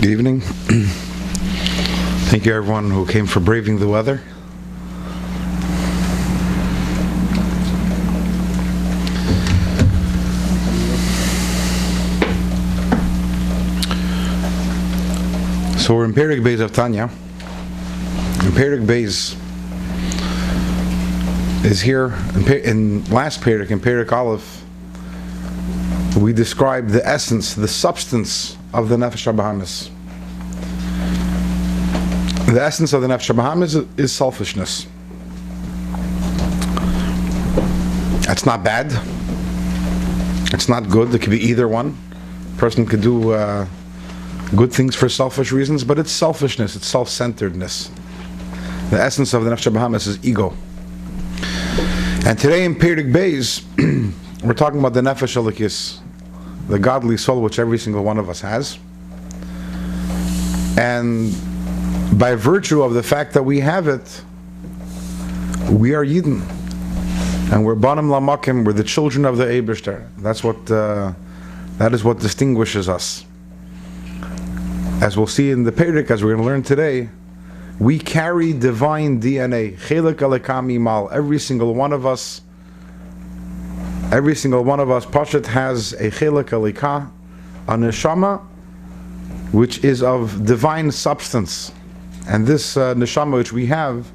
Good evening. Thank you everyone who came for braving the weather. So we're in Perek Beis of Tanya. And Perek Beis is here in last Perek, in Perek Aleph. We described the essence, the substance of the Nefesh HaBahamis. The essence of the Nefesh HaBahamis is selfishness. That's not bad. It's not good. It could be either one. A person could do good things for selfish reasons, but it's selfishness, it's self-centeredness. The essence of the Nefesh HaBahamis is ego. And today in Perek Beis, we're talking about the Nefesh Elikis, the godly soul which every single one of us has. And by virtue of the fact that we have it, we are Yidden. And we're Banim Lamakim, we're the children of the Eibishter. That is what distinguishes us. As we'll see in the Perek, as we're going to learn today, we carry divine DNA. Chelek Alekam Imal. Every single one of us, Pashat has a Chelek Aleka, a Neshama, which is of divine substance. And this Neshama which we have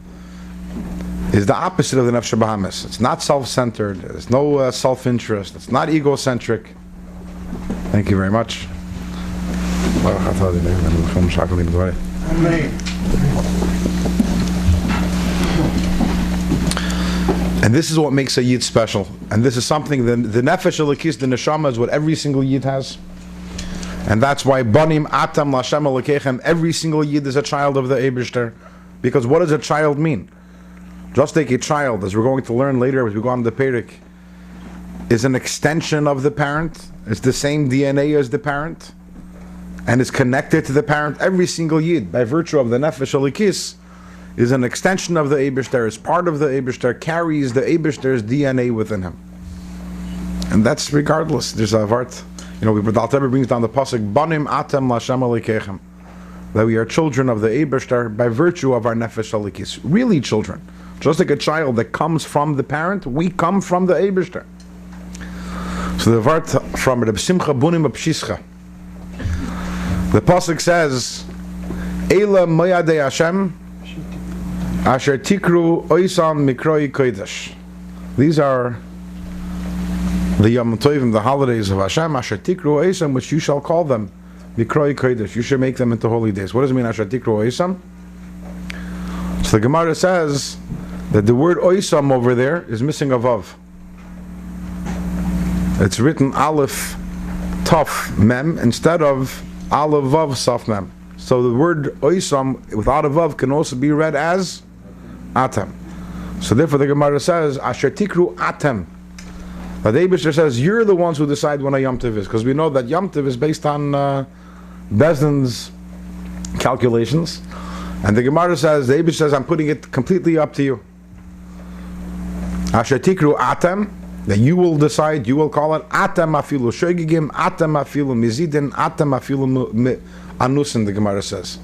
is the opposite of the Nefesh HaBahamis. It's not self-centered, there's no self-interest, it's not egocentric. Thank you very much. And this is what makes a Yid special. And this is something, the Nefesh Elikis, the Neshama, is what every single Yid has. And that's why Banim Atam Lashem Elikechem, every single Yid is a child of the Eibishter. Because what does a child mean? Just take a child, as we're going to learn later as we go on the Perek, is an extension of the parent. It's the same DNA as the parent. And is connected to the parent. Every single Yid, by virtue of the Nefesh Elikis, is an extension of the Eibishter, is part of the Eibishter, carries the Eibishter's DNA within him. And that's regardless. There's a vart. The Alter Rebbe brings down the pasuk, Banim Atem Lashem Elikechem, that we are children of the Eibishter by virtue of our Nefesh Elikis. Really children. Just like a child that comes from the parent, we come from the Eibishter. So the vart from Reb Simcha Bunim Apshischa. The pasuk says, Eila Moyadei Hashem Asher Tikru Oisam Mikroi Kodesh. These are the Yom Tovim, the holidays of Hashem. Asher Tikru Oisam, which you shall call them Mikroi Kodesh. You should make them into holy days. What does it mean, Asher Tikru Oisam? So the Gemara says that the word Oisam over there is missing a vav. It's written Aleph Taf Mem instead of Aleph Vav Saf Mem. So the word Oisam without a Vav can also be read as Atem. So therefore the Gemara says Asher Tikru Atem. The Eibishter says you're the ones who decide when a Yom Tov is, because we know that Yom Tov is based on Bezdin's calculations, and the Gemara says, the Eibishter says, I'm putting it completely up to you. Asher Tikru Atem, that you will decide, you will call it Atem Afilu Shogigim, Atem Afilu Mizidin, Atem Afilu Anusin, the Gemara says.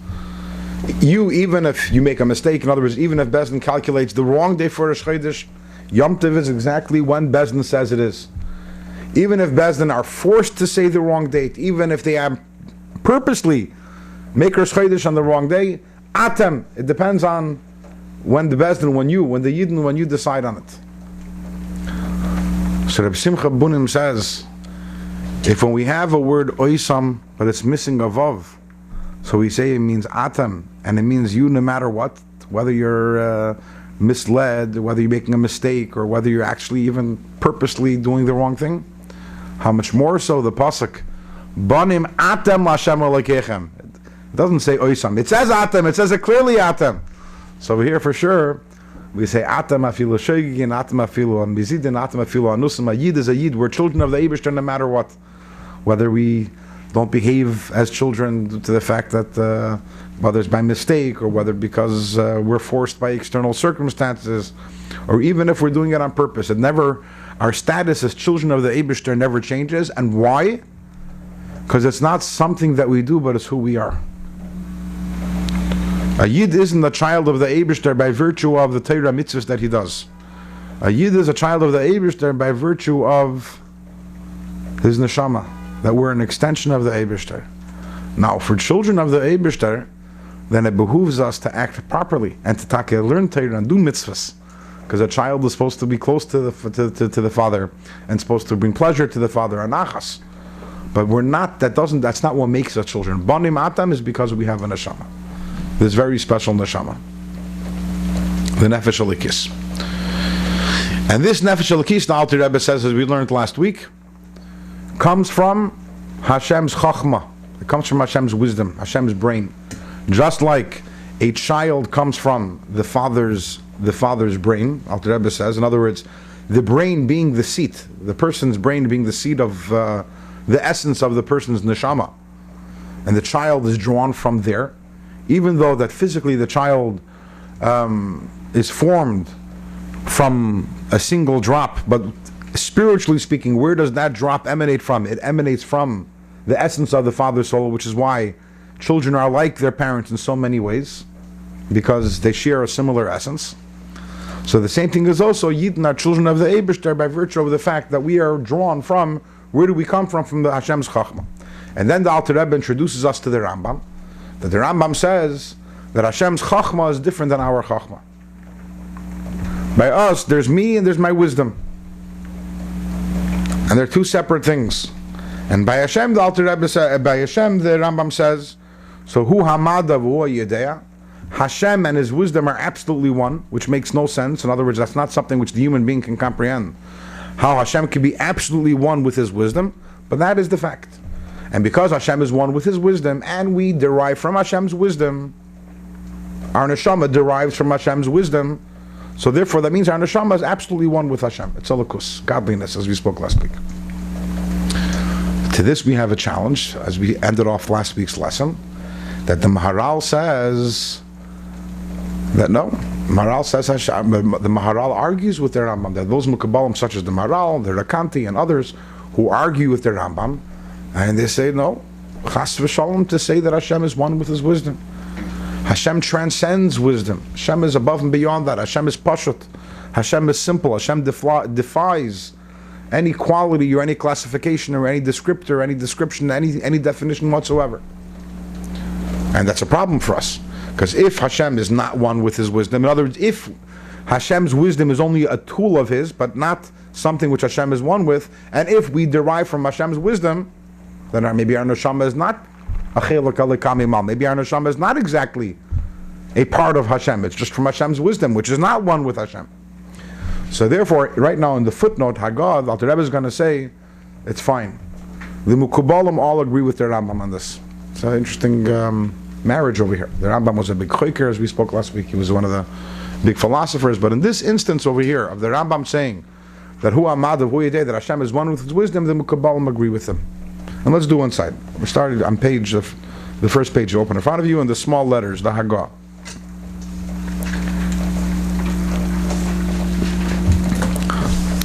You, even if you make a mistake, in other words, even if Bezdin calculates the wrong day for Rosh Chodesh, Yom Tov is exactly when Bezdin says it is. Even if Bezdin are forced to say the wrong date, even if they have purposely make Rosh Chodesh on the wrong day, Atem, it depends on when the Bezdin, when the Yidden, when you decide on it. So Reb Simcha Bunim says, if when we have a word Oisam, but it's missing a Vav, so we say it means Atem, and it means you no matter what, whether you're misled, whether you're making a mistake, or whether you're actually even purposely doing the wrong thing, how much more so the pasuk, Banim Atem Lashem Elikechem. It doesn't say Oisam. It says Atem. It says it clearly Atem. So here for sure, we say Atem Afilu Shogigin, Atem Afilu Mizidin, Atem Afilu Anusim. A Yid is a Yid. We're children of the Eibishter no matter what. Whether we don't behave as children due to the fact that whether it's by mistake or whether because we're forced by external circumstances, or even if we're doing it on purpose, our status as children of the Eibishter never changes. And why? Because it's not something that we do, but it's who we are. A Yid isn't a child of the Eibishter by virtue of the Torah mitzvahs that he does. A Yid is a child of the Eibishter by virtue of his neshama, that we're an extension of the Eibishter. Now, for children of the Eibishter, then it behooves us to act properly and to learn Torah and do mitzvahs, because a child is supposed to be close to the father and supposed to bring pleasure to the father, anachas. But we're not. That's not what makes us children. Banim atam is because we have a neshama. This very special neshama, the nefesh elikis. And this nefesh elikis, the Alter Rebbe says, as we learned last week, comes from Hashem's chachma. It comes from Hashem's wisdom, Hashem's brain. Just like a child comes from the father's brain, Alter Rebbe says. In other words, the brain being the seat, the person's brain being the seat of the essence of the person's neshama, and the child is drawn from there. Even though that physically the child is formed from a single drop, but spiritually speaking, where does that drop emanate from? It emanates from the essence of the father's soul, which is why children are like their parents in so many ways, because they share a similar essence. So the same thing is also Yidden are children of the Eibishter by virtue of the fact that we are drawn from, where do we come from the Hashem's Chachma. And then the Alter Rebbe introduces us to the Rambam, that the Rambam says that Hashem's Chachma is different than our Chachma. By us, there's me and there's my wisdom. And they're two separate things. And by Hashem, the Alter Rebbe says, by Hashem, the Rambam says, so hu hamada v'hu yedea, Hashem and his wisdom are absolutely one, which makes no sense. In other words, that's not something which the human being can comprehend. How Hashem can be absolutely one with his wisdom, but that is the fact. And because Hashem is one with his wisdom, and we derive from Hashem's wisdom, our neshama derives from Hashem's wisdom, so therefore that means our neshama is absolutely one with Hashem. It's elikus, godliness, as we spoke last week. To this we have a challenge, as we ended off last week's lesson, that the Maharal says that no, Maharal says Hashem, the Maharal argues with the Rambam, that those Mukabalim such as the Maharal, the Rakanti and others who argue with the Rambam, and they say no, Chas v'shalom, to say that Hashem is one with his wisdom. Hashem transcends wisdom. Hashem is above and beyond that. Hashem is pashut. Hashem is simple. Hashem defies any quality or any classification or any descriptor, any description, any definition whatsoever. And that's a problem for us. Because if Hashem is not one with his wisdom, in other words, if Hashem's wisdom is only a tool of his, but not something which Hashem is one with, and if we derive from Hashem's wisdom, then maybe our neshama is not a chelak alekamimal. Maybe our neshama is not exactly a part of Hashem. It's just from Hashem's wisdom, which is not one with Hashem. So therefore, right now in the footnote, Haggadah, Alter Rebbe is going to say, it's fine. The Mukubalim all agree with the Rambam on this. It's an interesting marriage over here. The Rambam was a big choker, as we spoke last week. He was one of the big philosophers. But in this instance over here, of the Rambam saying that Hu Amad of Hu Yedei, that Hashem is one with his wisdom, the Mukubalim agree with him. And let's do one side. We started on the first page you open in front of you, in the small letters, the Haggadah.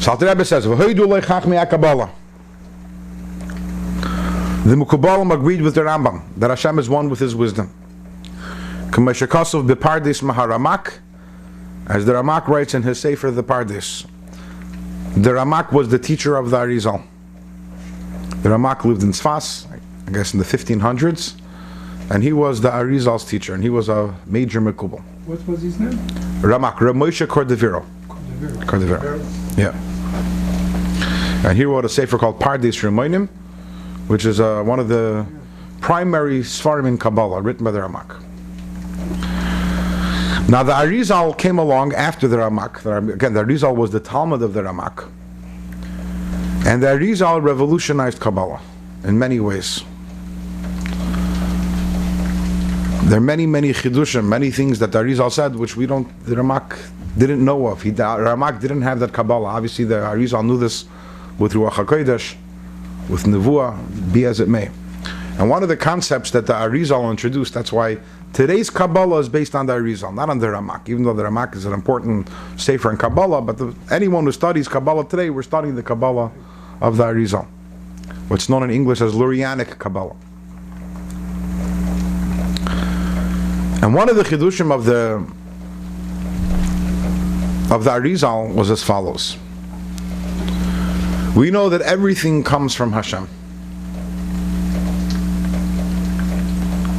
So Alter Rebbe says, "V'hoidu lechachmi akabala." The Mukubalim agreed with the Rambam that Hashem is one with his wisdom. K'meshekasov b'Pardis Maharamak, as the Ramak writes in his Sefer the Pardis. The Ramak was the teacher of the Arizal. The Ramak lived in Sfas, I guess in the 1500s, and he was the Arizal's teacher, and he was a major Mekubal. What was his name? Ramak, Ramoshe Cordovero. Cordovero. Yeah. And he wrote a sefer called Pardis Ramonim, which is one of the primary Sfarim in Kabbalah, written by the Ramak. Now the Arizal came along after the Ramak. Again, the Arizal was the Talmud of the Ramak. And the Arizal revolutionized Kabbalah in many ways. There are many chidushim, many things that the Arizal said which the Ramak didn't know of. The Ramak didn't have that Kabbalah. Obviously the Arizal knew this with Ruach HaKodesh, with Nevuah, be as it may. And one of the concepts that the Arizal introduced, that's why today's Kabbalah is based on the Arizal, not on the Ramak, even though the Ramak is an important sefer in Kabbalah, but anyone who studies Kabbalah today, we're studying the Kabbalah of the Arizal, what's known in English as Lurianic Kabbalah. And one of the chidushim of the Arizal was as follows. We know that everything comes from Hashem.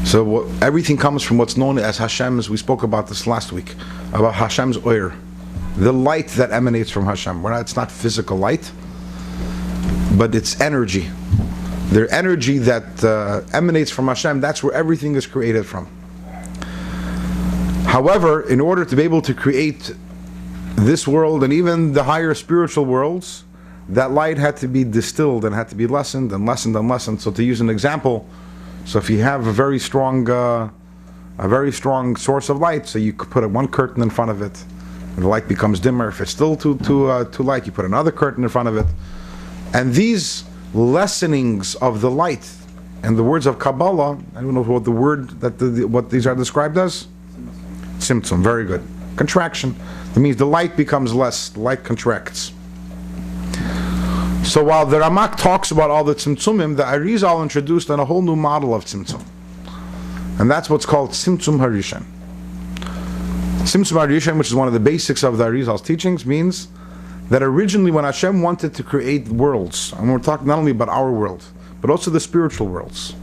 So everything comes from what's known as Hashem's, we spoke about this last week, about Hashem's oir, the light that emanates from Hashem. It's not physical light, but it's energy. The energy that emanates from Hashem, that's where everything is created from. However, in order to be able to create this world and even the higher spiritual worlds, that light had to be distilled and had to be lessened and lessened and lessened. So to use an example, so if you have a very strong source of light, so you could put one curtain in front of it, and the light becomes dimmer. If it's still too light, you put another curtain in front of it. And these lessenings of the light, and the words of Kabbalah, I don't know what the word what these are described as. Tzimtzum, very good. Contraction. That means the light becomes less, the light contracts. So while the Ramak talks about all the tzimtzumim, the Arizal introduced a whole new model of tzimtzum. And that's what's called Tzimtzum Harishan. Tzimtzum Harishan, which is one of the basics of the Arizal's teachings, means that originally when Hashem wanted to create worlds, and we're talking not only about our world, but also the spiritual worlds,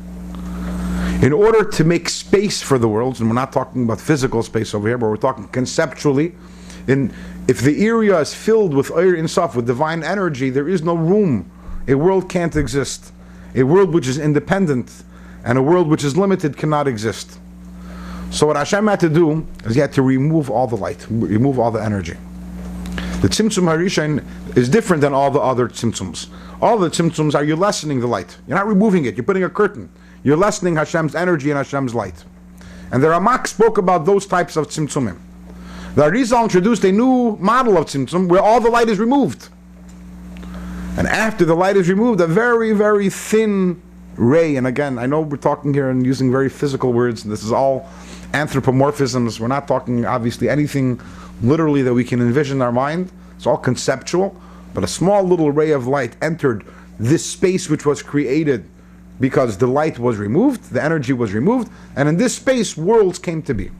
in order to make space for the worlds, and we're not talking about physical space over here, but we're talking conceptually, if the area is filled with Eir Insaf, with divine energy, there is no room. A world can't exist. A world which is independent and a world which is limited cannot exist. So what Hashem had to do is he had to remove all the light, remove all the energy. The Tzimtzum Harishan is different than all the other Tzimtzums. All the Tzimtzums are you're lessening the light. You're not removing it, you're putting a curtain. You're lessening Hashem's energy and Hashem's light. And the Ramak spoke about those types of Tzimtzumim. The Arizal introduced a new model of Tzimtzum where all the light is removed. And after the light is removed, a very, very thin ray, and again, I know we're talking here and using very physical words, and this is all anthropomorphisms. We're not talking obviously anything literally that we can envision in our mind. It's all conceptual, but a small little ray of light entered this space which was created because the light was removed, the energy was removed, and in this space worlds came to be.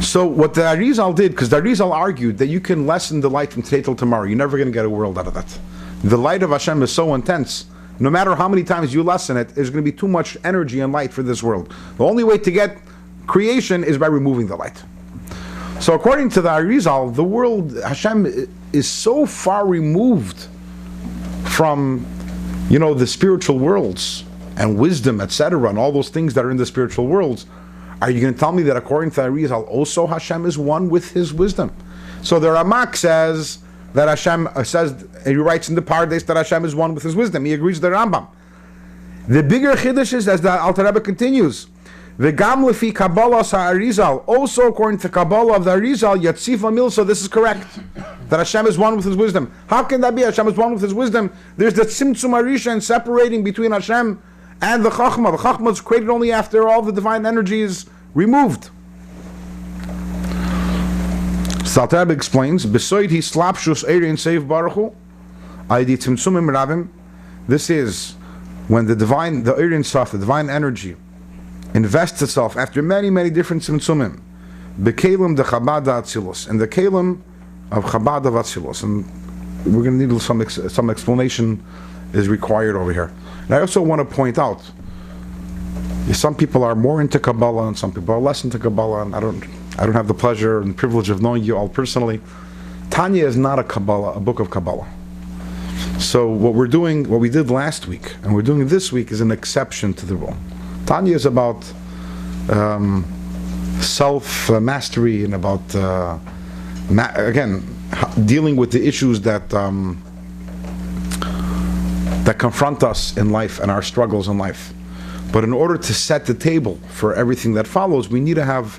So what the Arizal did, because the Arizal argued that you can lessen the light from today till tomorrow, you're never going to get a world out of that. The light of Hashem is so intense, no matter how many times you lessen it, there's going to be too much energy and light for this world. The only way to get creation is by removing the light. So according to the Arizal, the world, Hashem is so far removed from, the spiritual worlds and wisdom, etc., and all those things that are in the spiritual worlds. Are you going to tell me that according to the Arizal, also Hashem is one with His wisdom? So the Ramak says that Hashem and he writes in the Pardes that Hashem is one with His wisdom. He agrees with the Rambam. The bigger chiddush is, as the Alter Rebbe continues, V'gam lefi Kabbalah ha'Arizal, also according to Kabbalah of the Arizal, Yatzifa Milsa, this is correct, that Hashem is one with His wisdom. How can that be? Hashem is one with His wisdom. There's the Tzimtzum Harishan separating between Hashem and the Chachma. The Chachma is created only after all the divine energy is removed. Alter Rebbe explains, Besoid hi slapshus eirin seiv baruchu, aidi tzimtzumim rabim. This is when the eirin saf, the divine energy, invests itself after many, many different tzimtzumim. Bekelim de Chabad Atzilus, and the kelim of Chabad of Atzilus. And we're going to need some explanation is required over here. And I also want to point out, some people are more into Kabbalah and some people are less into Kabbalah, and I don't have the pleasure and privilege of knowing you all personally. Tanya is not a book of Kabbalah. So what we did last week, and we're doing this week, is an exception to the rule. Tanya is about self-mastery and about, dealing with the issues that confront us in life and our struggles in life. But in order to set the table for everything that follows, we need to have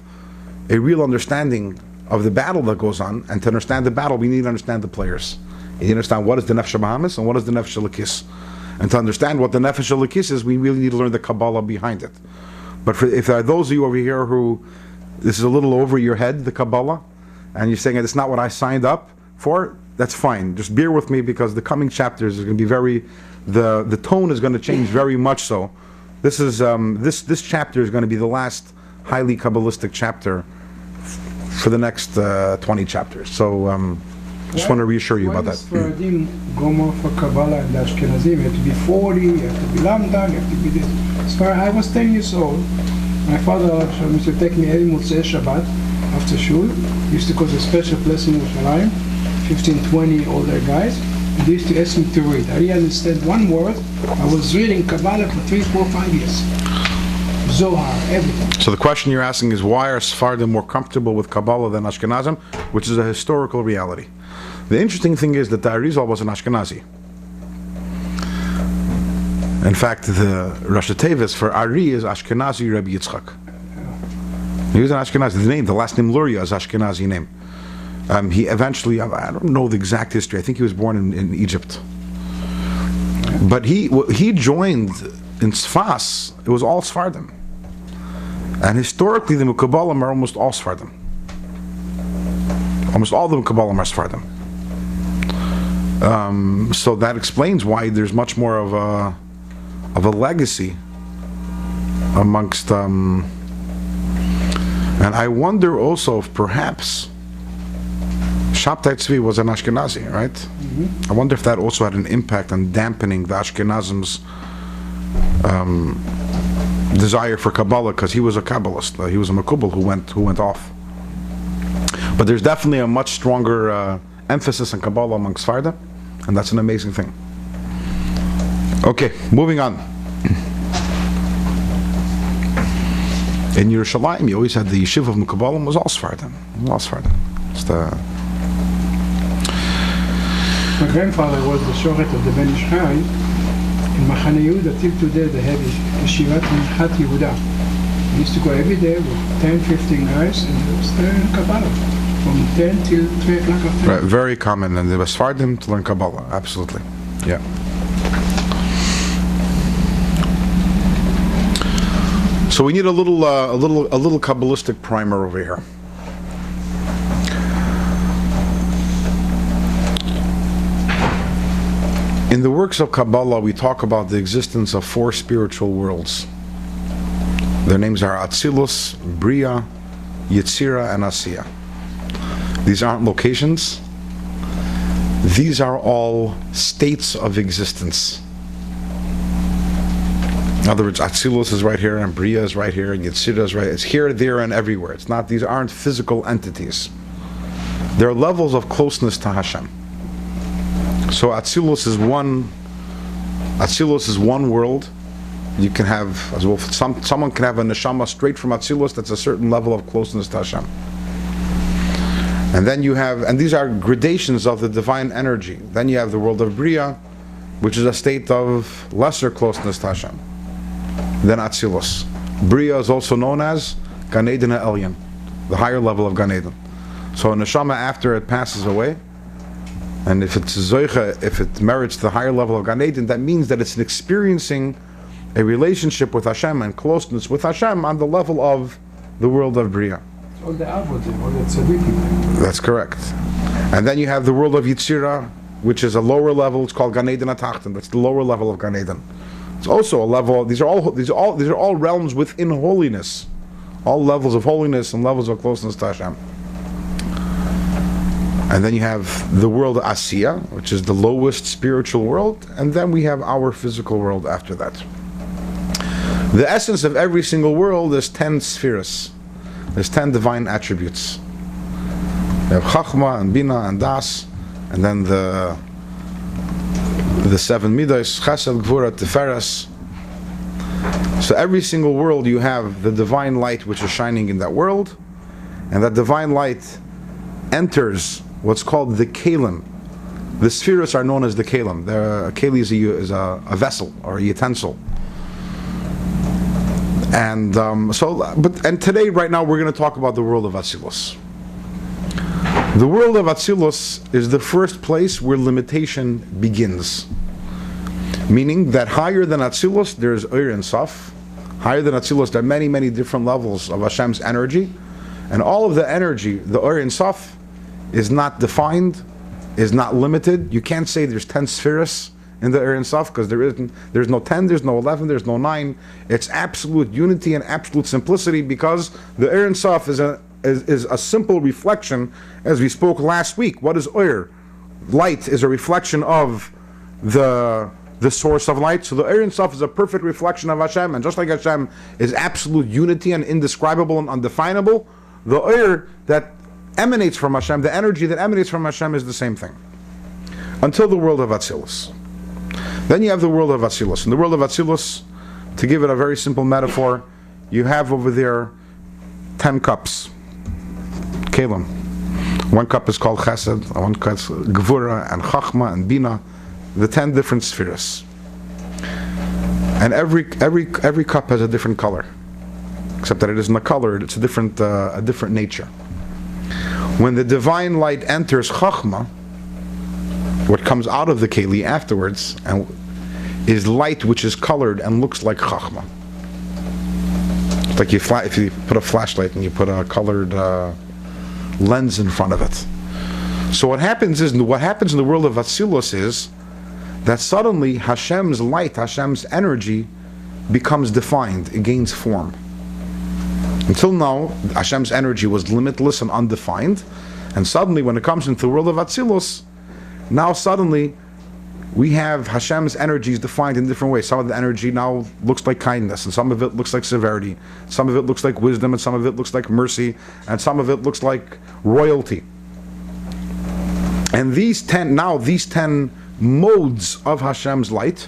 a real understanding of the battle that goes on, and to understand the battle, we need to understand the players. You need to understand what is the Nefesh HaBahamis and what is the Nefesh HaLekis. And to understand what the Nefesh HaLekis is, we really need to learn the Kabbalah behind it. But if there are those of you over here who, this is a little over your head, the Kabbalah, and you're saying it's not what I signed up for, that's fine. Just bear with me, because the coming chapters is going to be the tone is going to change very much so. This is this chapter is going to be the last highly Kabbalistic chapter for the next 20 chapters. So just want to reassure you about that. Sfaradim go more for Kabbalah and Ashkenazim. You have to be 40, you have to be Lamdan, you have to be this. I was 10 years old. My father used to take me every Motzei Shabbat after shul. He used to cause a special place in Yerushalayim, 15, 20 older guys. They used to ask me to read. I didn't understand one word. I was reading Kabbalah for 3, 4, 5 years. Zohar, everything. So the question you're asking is, why are Sephardim more comfortable with Kabbalah than Ashkenazim, which is a historical reality. The interesting thing is that the Arizal was an Ashkenazi. In fact, the Rosh Tevis for Ari is Ashkenazi Rabbi Yitzchak. He was an Ashkenazi. The last name Luria is Ashkenazi name. He eventually, I don't know the exact history, I think he was born in Egypt. But he joined in Sfas, it was all Sephardim. And historically, the Mukabbalim are almost all Sephardim. Almost all the Mukabbalim are Sephardim. So that explains why there's much more of a legacy amongst and I wonder also if perhaps Shabtai Tzvi was an Ashkenazi, right? Mm-hmm. I wonder if that also had an impact on dampening the Ashkenazim's desire for Kabbalah, because he was a Kabbalist. He was a Makubal who went off. But there's definitely a much stronger emphasis on Kabbalah among Sephardim, and that's an amazing thing. Okay, moving on. In Yerushalayim, you always had the yeshiva of Mukabbalim was all Sephardim. My grandfather was the shoret of the Ben Ish Chai. In Machane Yehuda, till today they have Yeshivat Minchat Yehuda. We used to go every day with 10, 15 guys and they would learn Kabbalah from 10 till 3 o'clock after. Right, very common, and they were Sephardim to learn Kabbalah, absolutely. Yeah. So we need a little Kabbalistic primer over here. In the works of Kabbalah, we talk about the existence of 4 spiritual worlds. Their names are Atzilus, Bria, Yetzira, and Asiya. These aren't locations. These are all states of existence. In other words, Atzilus is right here, and Bria is right here, and Yetzira is right. It's here, there, and everywhere. It's not. These aren't physical entities. They're levels of closeness to Hashem. So Atzilus is one. Atzilus is one world. You can have, as well, someone can have a neshama straight from Atzilus. That's a certain level of closeness to Hashem. And then you have, and these are gradations of the divine energy. Then you have the world of Bria, which is a state of lesser closeness to Hashem than Atzilus. Bria is also known as Gan Eden Elyon, the higher level of Gan Eden. So a neshama, after it passes away, and if it's zoicha, if it merits the higher level of Gan Eden, that means that it's experiencing a relationship with Hashem and closeness with Hashem on the level of the world of Bria. All the avodim, all the tzaddikim. That's correct. And then you have the world of Yetzira, which is a lower level. It's called Gan Eden HaTachton. That's the lower level of Gan Eden. It's also a level. These are all realms within holiness, all levels of holiness and levels of closeness to Hashem. And then you have the world of Asiya, which is the lowest spiritual world, and then we have our physical world after that. The essence of every single world is 10 spheres. There's 10 divine attributes. You have Chachma and Bina and Das, and then the 7 Midas, Chesed, Gvura, Tiferes. So every single world you have the divine light which is shining in that world, and that divine light enters what's called the Kalim. The spheres are known as the Kalim. A Kali is a vessel or a utensil. And today, right now, we're going to talk about the world of Atzilus. The world of Atzilus is the first place where limitation begins. Meaning that higher than Atzilus, there's Ur and Saf. Higher than Atzilus, there are many, many different levels of Hashem's energy. And all of the energy, the Ur and Saf, is not defined, is not limited. You can't say there's 10 spheres in the Ein Sof, because there's no 10, there's no 11, there's no 9. It's absolute unity and absolute simplicity, because the Ein Sof is a simple reflection, as we spoke last week. What is Oyer? Light is a reflection of the source of light. So the Ein Sof is a perfect reflection of Hashem, and just like Hashem is absolute unity and indescribable and undefinable, the Oyer that emanates from Hashem, the energy that emanates from Hashem, is the same thing. Until the world of Atzilus. Then you have the world of Atzilus. In the world of Atzilus, to give it a very simple metaphor, you have over there 10 cups. Kelim. One cup is called Chesed, one cup is Gvura and Chachma and Bina, the 10 different spheres. And every cup has a different color, except that it isn't a color; it's a different nature. When the divine light enters Chachma, what comes out of the keli afterwards is light which is colored and looks like Chachma. It's like if you put a flashlight and you put a colored lens in front of it. So what happens in the world of Atzilus is that suddenly Hashem's light, Hashem's energy becomes defined, it gains form. Until now, Hashem's energy was limitless and undefined, and suddenly when it comes into the world of Atzilus, now suddenly we have Hashem's energies defined in different ways. Some of the energy now looks like kindness, and some of it looks like severity, some of it looks like wisdom, and some of it looks like mercy, and some of it looks like royalty. And these 10 modes of Hashem's light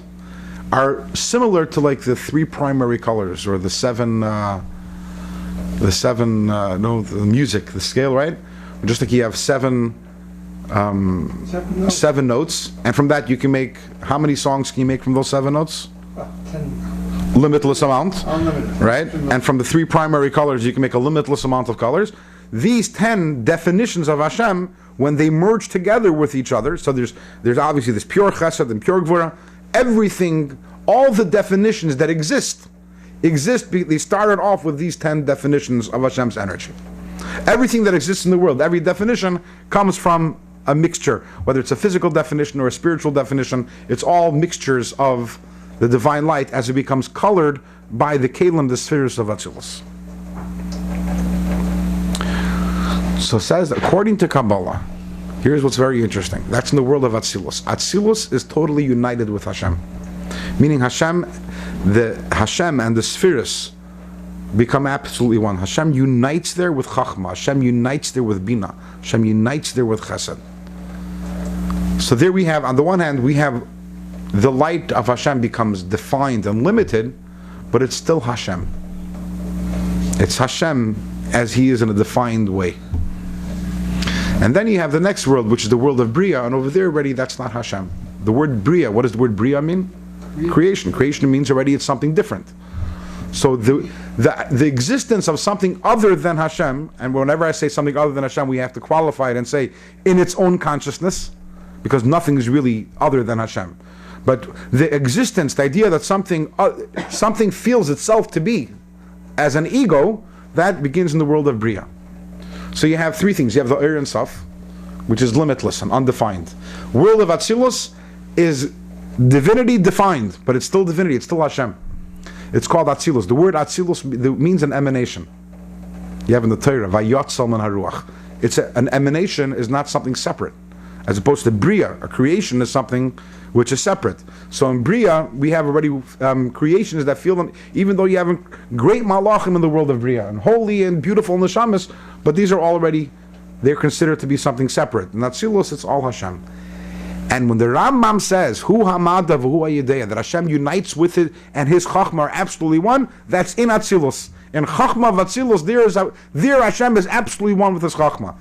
are similar to like the 3 primary colors, or the music, the scale, right? Just like you have 7 notes, and from that you can make, how many songs can you make from those 7 notes? 10. Limitless amount. Unlimited. Right? And from the 3 primary colors you can make a limitless amount of colors. These 10 definitions of Hashem, when they merge together with each other, so there's obviously this pure chesed and pure gvura, everything, all the definitions that exist, they started off with these 10 definitions of Hashem's energy. Everything that exists in the world, every definition comes from a mixture, whether it's a physical definition or a spiritual definition, it's all mixtures of the divine light as it becomes colored by the kelim, the spheres of Atzilus. So it says, according to Kabbalah, here's what's very interesting. That's in the world of Atzilus. Atzilus is totally united with Hashem. Meaning Hashem and the spheres become absolutely one. Hashem unites there with Chachma. Hashem unites there with Bina. Hashem unites there with Chesed. So there we have, on the one hand, we have the light of Hashem becomes defined and limited, but it's still Hashem. It's Hashem as He is in a defined way. And then you have the next world, which is the world of Bria, and over there already that's not Hashem. The word Bria, what does the word Bria mean? Creation. Creation means already it's something different. So the existence of something other than Hashem, and whenever I say something other than Hashem, we have to qualify it and say in its own consciousness, because nothing is really other than Hashem. But the existence, the idea that something feels itself to be as an ego, that begins in the world of Bria. So you have 3 things. You have the Ein Sof, which is limitless and undefined. World of Atzilus is divinity defined, but it's still divinity, it's still Hashem. It's called Atzilus. The word Atzilus means an emanation. You have in the Torah, Vayotzal min haruach. It's an emanation is not something separate. As opposed to Bria, a creation is something which is separate. So in Bria, we have already creations that feel them, even though you have great malachim in the world of Bria, and holy and beautiful neshamas, but these are already, they're considered to be something separate. In Atzilus, it's all Hashem. And when the Rambam says, Hu Hamada v'hu Hayedeya, that Hashem unites with it and His Chachma are absolutely one, that's in Atzilus. In Chachma v'Atzilus, there Hashem is absolutely one with His Chachma.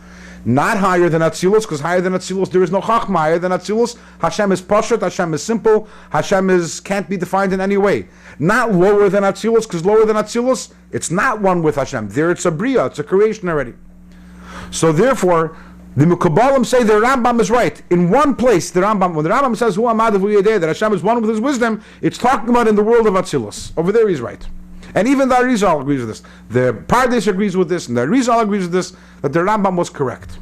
Not higher than Atzilus, because higher than Atzilus there is no Chachma. Higher than Atzilus, Hashem is Pashat, Hashem is simple, Hashem can't be defined in any way. Not lower than Atzilus, because lower than Atzilus, it's not one with Hashem. There it's a Bria, it's a creation already. So therefore, the Mukabbalim say the Rambam is right. In one place, when the Rambam says, Hu Amadav Hu Yedeh, that Hashem is one with His wisdom, it's talking about in the world of Atzilus. Over there he's right. And even the Arizal agrees with this. The Pardes agrees with this, and the Arizal agrees with this, that the Rambam was correct.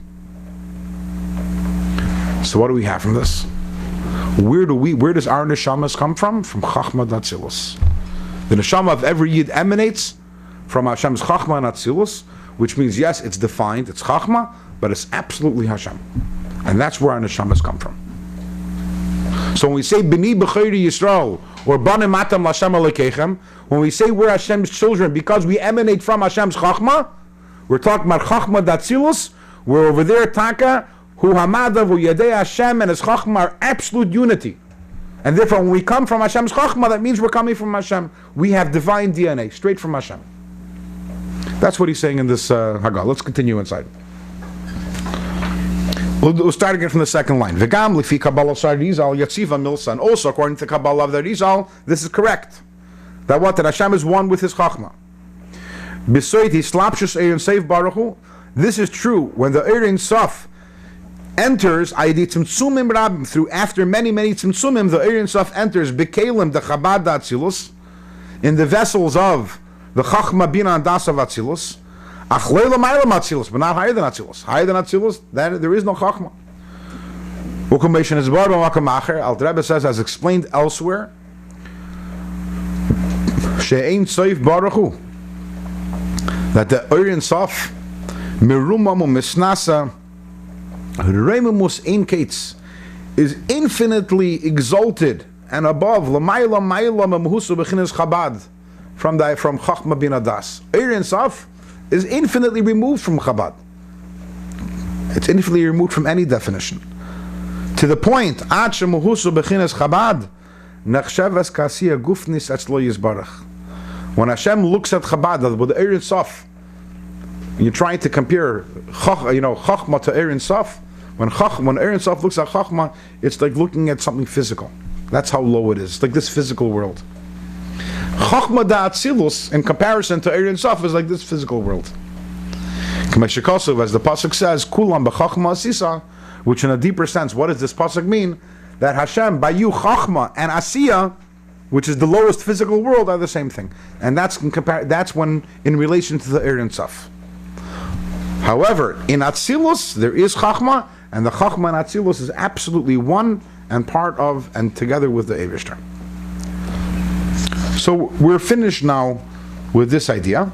So what do we have from this? Where does our neshamas come from? From Chachma Atzilus. The neshama of every yid emanates from Hashem's Chachma and Atzilus, which means, yes, it's defined, it's Chachma, but it's absolutely Hashem. And that's where our neshamas come from. So when we say B'ni B'chayri Yisrael, or Banim Atam L'Hashem Alekechem, when we say we're Hashem's children because we emanate from Hashem's Chachma, we're talking about Chachma Datzilus, where over there, Taka, Hu Hamadav, Hu Yadei Hashem, and His Chachma are absolute unity. And therefore, when we come from Hashem's Chachma, that means we're coming from Hashem. We have divine DNA, straight from Hashem. That's what he's saying in this Haggadah. Let's continue inside. We'll start again from the second line. V'gam lifi Kabbalah Shar Rizal Yatziva Milsan. Also, according to Kabbalah of the Rizal, this is correct. That what? That Hashem is one with His Chachma. B'soit Hislapshus Eirin Seif Baruch Hu. This is true when the Eirin Sof enters, Aydi Tzimtzumim Rabim, through after many Tzimtzumim, the Eirin Sof enters B'kelim the Chabad Atzilus, in the vessels of the Chachma Bina and Das of Atzilus. Achleila Mailam Atzilus, but not higher than Atzilus. Higher than Atzilus, then there is no Chachma. Ukumation is Bar B'Makam Alter Rebbe says, as explained elsewhere, She'ein Seif Baruch Hu, that the Eirin Sof Merumamu Misnasa Reimamus Ein Kates is infinitely exalted and above L'mayla Mayla Memhusu B'chines Chabad from Chachma Bin Adas. Eirin Sof is infinitely removed from Chabad. It's infinitely removed from any definition. To the point, Ad Shemuhusu B'chines Chabad Nechshavas Kasiya Gufnis Etzlo Yizbarach. When Hashem looks at Chabad with the Eirin Sof, you're trying to compare Chachma to Eirin Sof. When Eirin Sof looks at Chachma, it's like looking at something physical. That's how low it is. It's like this physical world. Chachma Da'atzilus, in comparison to Eirin Sof, is like this physical world. As the pasuk says, Kulam b'Chachma Asisa, which in a deeper sense, what does this pasuk mean? That Hashem, by you, Chachma and Asiya, which is the lowest physical world, are the same thing. And that's when in relation to the Eirin Sof. However, in Atzilus, there is Chachma, and the Chachma and Atzilus is absolutely one and part of and together with the Eivishter. So we're finished now with this idea.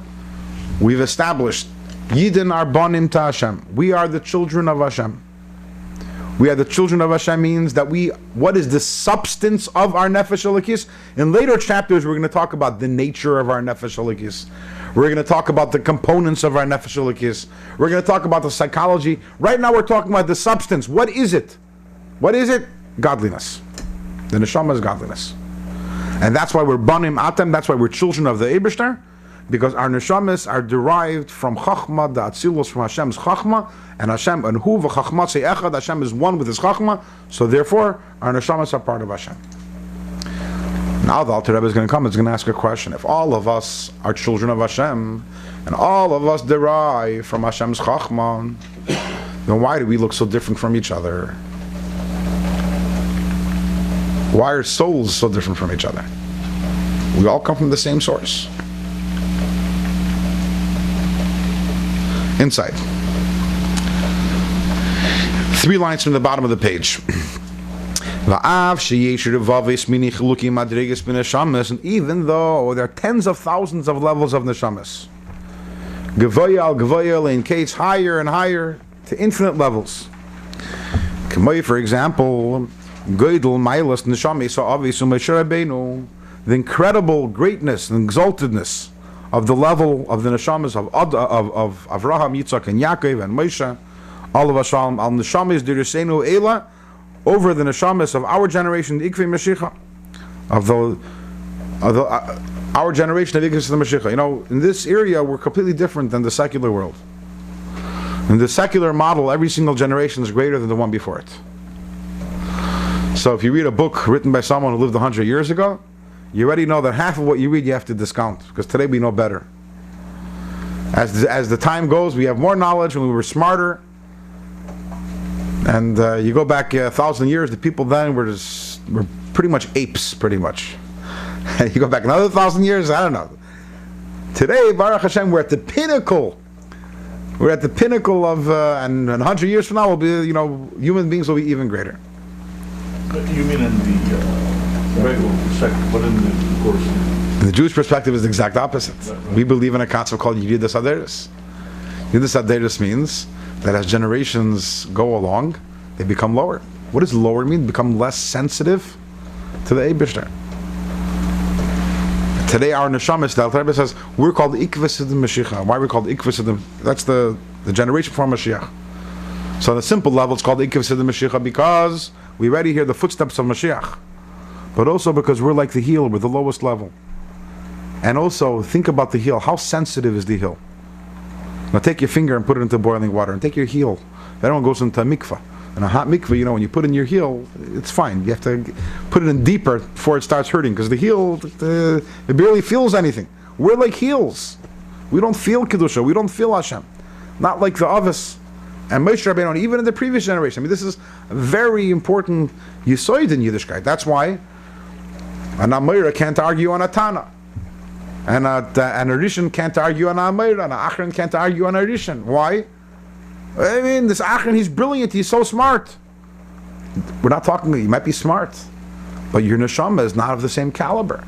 We've established Yidin are banim ta Hashem. We are the children of Hashem. We are the children of Hashem means that what is the substance of our Nefesh Elokis? In later chapters, we're going to talk about the nature of our Nefesh Elokis. We're going to talk about the components of our Nefesh Elokis. We're going to talk about the psychology. Right now, we're talking about the substance. What is it? What is it? Godliness. The neshama is godliness. And that's why we're banim atem, that's why we're children of the Eibishter, because our neshamas are derived from Chachma, the Atzilus, from Hashem's Chachma, and Hashem, and Hu v'Chachma echad, Hashem is one with His Chachma, so therefore, our neshamas are part of Hashem. Now the Alter Rebbe is going to come, it's going to ask a question. If all of us are children of Hashem, and all of us derive from Hashem's Chachma, then why do we look so different from each other? Why are souls so different from each other? We all come from the same source. Inside. 3 lines from the bottom of the page. And even though there are tens of thousands of levels of neshamas, in case higher and higher to infinite levels. For example, the incredible greatness and exaltedness of the level of the neshamas of Avraham, Yitzchak, and Yaakov, and Moshe, all of us al neshamas dirusenu ela, over the neshamas of our generation, the Ikvei Mashiach, our generation of Ikvei Mashiach. In this area, we're completely different than the secular world. In the secular model, every single generation is greater than the one before it. So if you read a book written by someone who lived 100 years ago, you already know that half of what you read you have to discount, because today we know better. As the time goes, we have more knowledge and we were smarter. And you go back 1,000 years, the people then were pretty much apes, pretty much. And you go back another 1,000 years, I don't know. Today, Baruch Hashem, we're at the pinnacle. We're at the pinnacle of, and 100 years from now, will be, human beings will be even greater. You mean in the regular perspective, but in the course of The Jewish perspective is the exact opposite. We believe in a concept called Yeridas Haderis. Yeridas Haderis means that as generations go along, they become lower. What does lower mean? Become less sensitive to the Eibishter. Today our neshamas, the Alter Rebbe says, we're called Ikvus Sidim Mashiach. Why are we called Ikvus Sidim? That's the generation before Mashiach. So on a simple level, it's called Ikvus Sidim Mashiach because we already hear the footsteps of Mashiach. But also because we're like the heel, we're the lowest level. And also, think about the heel. How sensitive is the heel? Now take your finger and put it into boiling water, and take your heel. Everyone goes into a mikveh. And a hot mikveh, when you put in your heel, it's fine. You have to put it in deeper before it starts hurting, because the heel, it barely feels anything. We're like heels. We don't feel Kedusha. We don't feel Hashem. Not like the Avos and Moshe Rabbeinu, even in the previous generation. I mean, this is a very important yisoid in Yiddishkeit. That's why an Amayra can't argue on a Tana. And a Rishon can't argue on a Amayra. And a Achron can't argue on a Rishon. Why? I mean, this Achron, he's brilliant, he's so smart. We're not talking, he might be smart, but your neshama is not of the same caliber.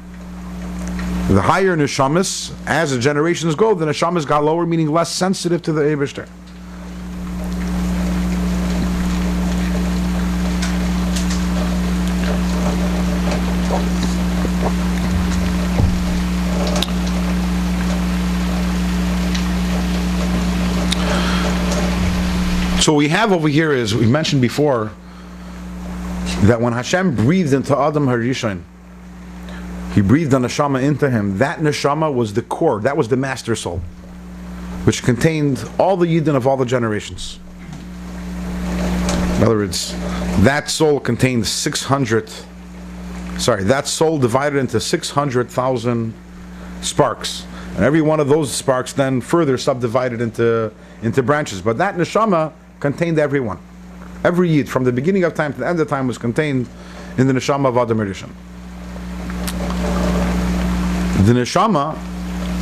The higher neshamas, as the generations go, the neshamas got lower, meaning less sensitive to the Eibishter. So what we have over here is, we mentioned before, that when Hashem breathed into Adam Harishon, He breathed a neshama into him. That neshama was the core, that was the master soul, which contained all the Yidden of all the generations. In other words, that soul contained that soul divided into 600,000 sparks. And every one of those sparks then further subdivided into branches. But that neshama contained everyone. Every Yid, from the beginning of time to the end of time, was contained in the neshama of Adam Rishon. The neshama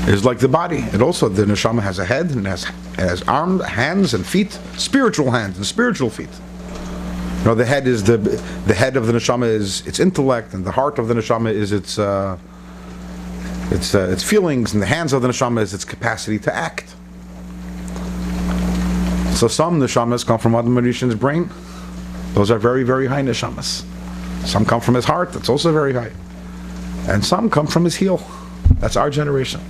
is like the body. The neshama has a head, and it has arms, hands, and feet, spiritual hands and spiritual feet. The head is the head of the neshama is its intellect, and the heart of the neshama is its feelings, and the hands of the neshama is its capacity to act. So some neshamas come from Adam Rishon's brain. Those are very, very high neshamas. Some come from his heart. That's also very high. And some come from his heel. That's our generation.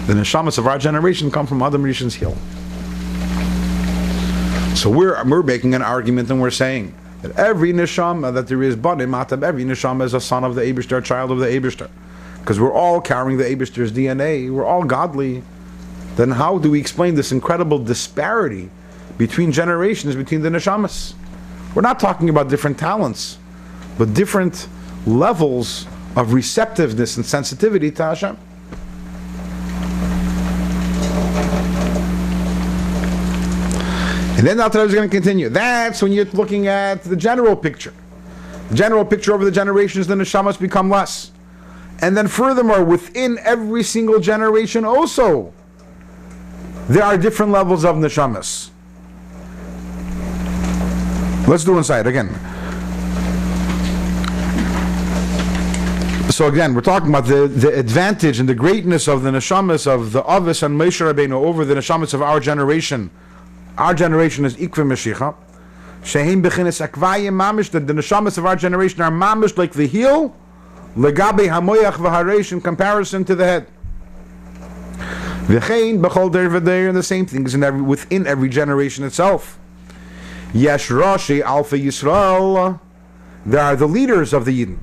The neshamas of our generation come from Adam Rishon's heel. So we're making an argument, and we're saying that every neshama that there is banim atam, every neshama is a son of the Eibishter, a child of the Eibishter. Because we're all carrying the Eibishter's DNA. We're all godly. Then how do we explain this incredible disparity between generations, between the neshamas? We're not talking about different talents, but different levels of receptiveness and sensitivity to Hashem. And then the Alter Rebbe is going to continue. That's when you're looking at the general picture. The general picture over the generations, the neshamas become less. And then furthermore, within every single generation also, there are different levels of neshamas. Let's do inside again. So again, we're talking about the advantage and the greatness of the neshamas of the Avos and Moshe Rabbeinu over the neshamas of our generation. Our generation is Ikvim Mashiach. Shehem bechinas akvayim mamish. The neshamas of our generation are mamish like the heel, legabe hamoyach v'hareish, in comparison to the head. V'chein b'chol der v'der, and the same things within every generation itself. Yesh Rashi Alpha Yisrael. There are the leaders of the Yidden.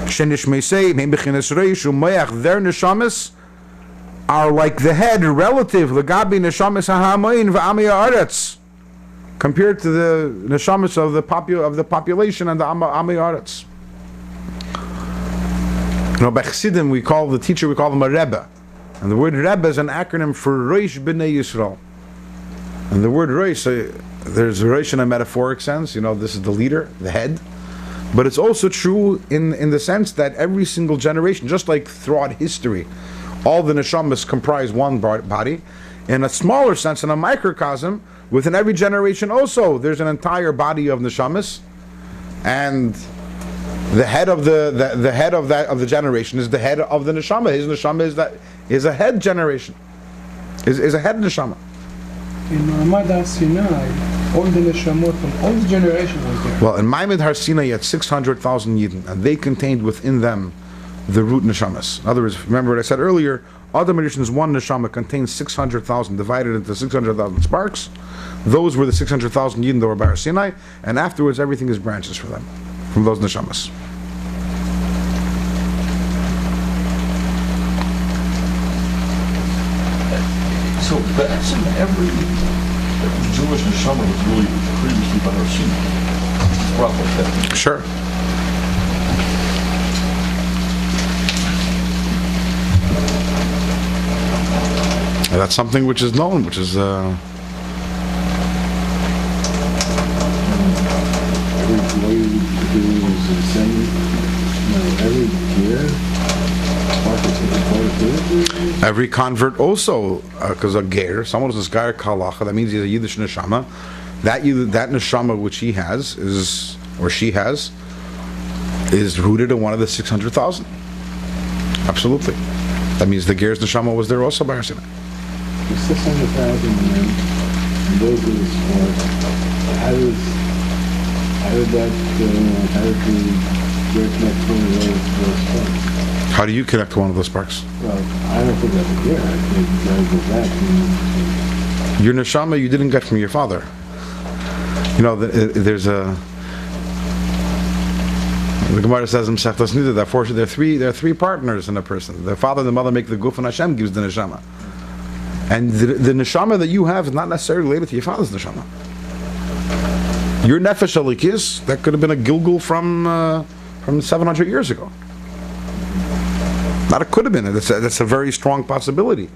Shenish Meisei Meim Bechinas Reish Umayach. Their neshamas are like the head relative Legabi neshamas hahamoin v'amei haaretz, compared to the neshamas of the population and the amei haaretz. By Chassidim we call them a Rebbe, and the word Rebbe is an acronym for Reish B'nei Yisrael. And the word Reish, there's Reish in a metaphoric sense. This is the leader, the head. But it's also true in the sense that every single generation, just like throughout history, all the neshamas comprise one body. In a smaller sense, in a microcosm, within every generation also, there's an entire body of neshamas and the head of the head of the generation is the head of the neshama. His neshama is a head generation, is a head neshama. In Ma'amad Har Sinai, all the neshamot from all the generations was there. Well, in Ma'amad Har Sinai, you had 600,000 Yidden, and they contained within them the root neshamas. In other words, remember what I said earlier, Adam Rishon's one neshama contains 600,000, divided into 600,000 sparks. Those were the 600,000 Yidden that were by Har Sinai, and afterwards everything is branches for them, from those neshamas. So that's in every Jewish neshama was really previously by Har Sinai. Rough like that. Sure. And that's something which is known, which is Every way we do is the same. Every year. every convert also, because a ger, someone who's a ger kalacha, that means he's a Yiddish neshama. That neshama which he has is, or she has, is rooted in one of the 600,000. Absolutely. That means the ger's neshama was there also by Har Sinai. The 600,000 men, and those are the sports. How did the ger connect one of those sports? How do you connect one of those sparks? Well, I don't think that's a ger. I think you gotta go back and Your neshama you didn't get from your father. You know, there's a... The Gemara says in Masechtas Nida that there are three partners in a person. The father and the mother make the guf, and Hashem gives the neshama. And the neshama that you have is not necessarily related to your father's neshama. Your nefesh alikis, that could have been a Gilgul from 700 years ago. Not it could have been. That's a very strong possibility.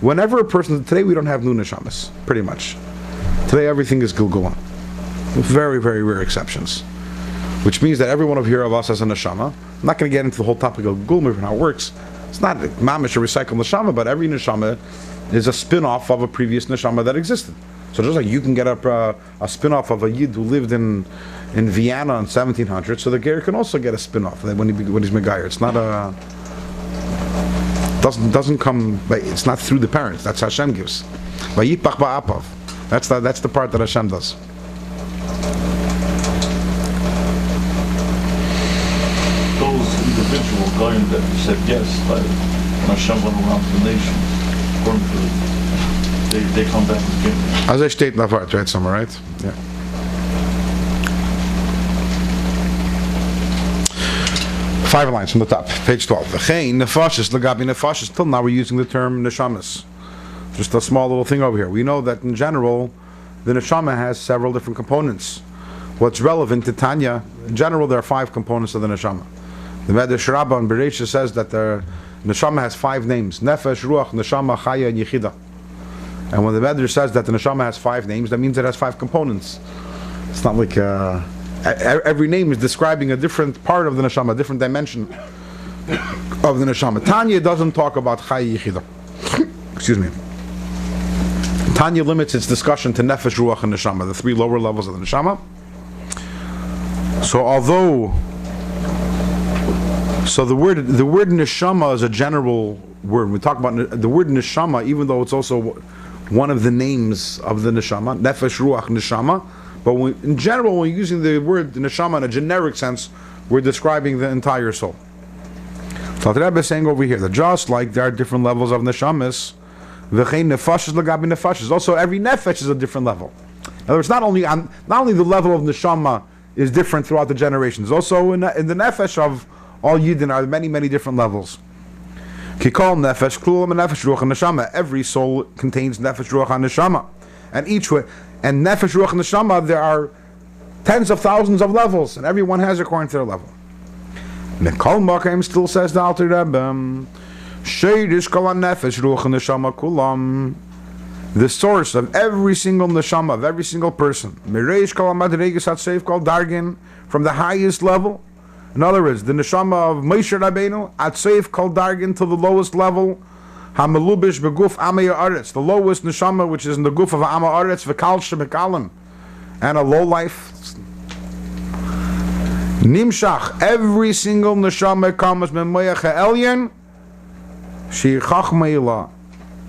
Whenever a person, today we don't have new neshamas, pretty much. Today everything is Gilgul, with very, very rare exceptions. Which means that every one of us has a neshama. I'm not going to get into the whole topic of Gulmer and how it works. It's not mamish or recycled neshama, but every neshama is a spin-off of a previous neshama that existed. So just like you can get a spin-off of a Yid who lived in Vienna in 1700, so the Ger can also get a spin-off when he's Megayer. It's not a... doesn't come... It's not through the parents. That's Hashem gives. Vayipach ba'apav. That's the part that Hashem does. Individual guy that said yes, like when Hashem went around to the nations, according to they come back again. As I state in the part, right, somewhere, right? Yeah. Five lines from the top, page 12. V'chein nefashis l'gabi nefashis. Till now we're using the term neshamas. Just a small little thing over here. We know that in general, the neshama has several different components. What's relevant to Tanya, in general, there are 5 components of the neshama. The Medrash Rabbah in Bereishis says that the neshama has 5 names: nefesh, ruach, neshama, chaya, and yichida. And when the Medrash says that the neshama has 5 names, that means it has 5 components. It's not like every name is describing a different part of the neshama, a different dimension of the neshama. Tanya doesn't talk about chaya, yichida. Excuse me. Tanya limits its discussion to nefesh, ruach, and neshama, the 3 lower levels of the neshama. So the word neshama is a general word. We talk about the word neshama, even though it's also one of the names of the neshama, nefesh, ruach, neshama. But in general, when we're using the word neshama in a generic sense, we're describing the entire soul. So the Rebbe is saying over here that just like there are different levels of neshamas, v'chein nefashis l'gabi nefashis. Also, every nefesh is a different level. In other words, not only the level of neshama is different throughout the generations. Also in the nefesh of all Yidden are many, many different levels. Kikol nefesh, klulam and nefesh, ruach and neshama. Every soul contains nefesh, ruach and neshama. And nefesh, ruach and neshama, there are tens of thousands of levels, and everyone has according to their level. Nekol Makaim still says the Alter Rebbe, Sheidish kol nefesh, ruach and neshama kulam. The source of every single neshama, of every single person, Mireish kol madregas hatseif kol dargin, from the highest level. In other words, the neshama of Moshe Rabbeinu, atseif kol dargin, to the lowest level, hamelubish beguf amei haaretz, the lowest neshama which is in the guf of amei haaretz, v'kal shebekalim, and a low life. Nimshach, every single neshama comes from Moyach Ha'elyon, Shi Chachma Ilah,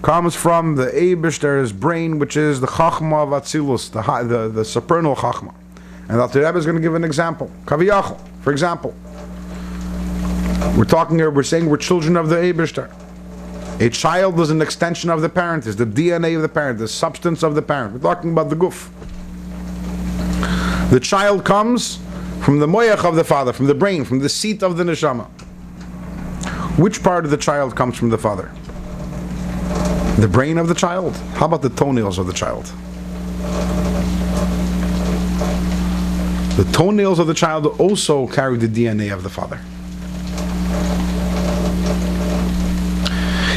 comes from the Eibishter's brain, which is the Chachma of Atzilus, the supernal Chachma. And the Rebbe is going to give an example. Kaviyachal, for example. We're talking here, we're saying we're children of the Eibishter. A child is an extension of the parent, is the DNA of the parent, the substance of the parent. We're talking about the guf. The child comes from the moyach of the father, from the brain, from the seat of the neshama. Which part of the child comes from the father? The brain of the child? How about the toenails of the child? The toenails of the child also carry the DNA of the father.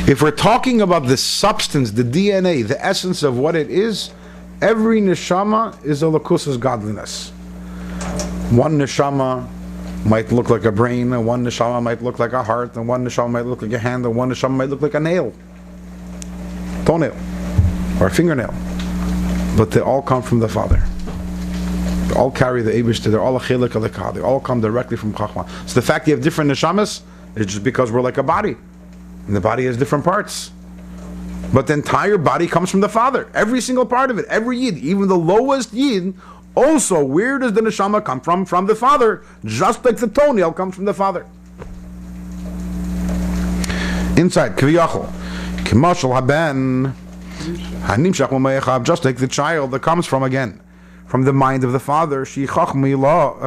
If we're talking about the substance, the DNA, the essence of what it is, every neshama is a lakus's godliness. One neshama might look like a brain, and one neshama might look like a heart, and one neshama might look like a hand, and one neshama might look like a nail, toenail, or a fingernail. But they all come from the Father. They all carry the Eibishter, they're all a chelik alekah, they all come directly from Chachma. So the fact you have different neshamas is just because we're like a body. And the body has different parts. But the entire body comes from the Father. Every single part of it, every yid, even the lowest yid, also, where does the neshama come from? From the Father, just like the toenail comes from the Father. Inside, Kviyachol, Kimashal Haben, Hanimshach Umayachab, just like the child that comes from, again, from the mind of the Father, Shichach Milah,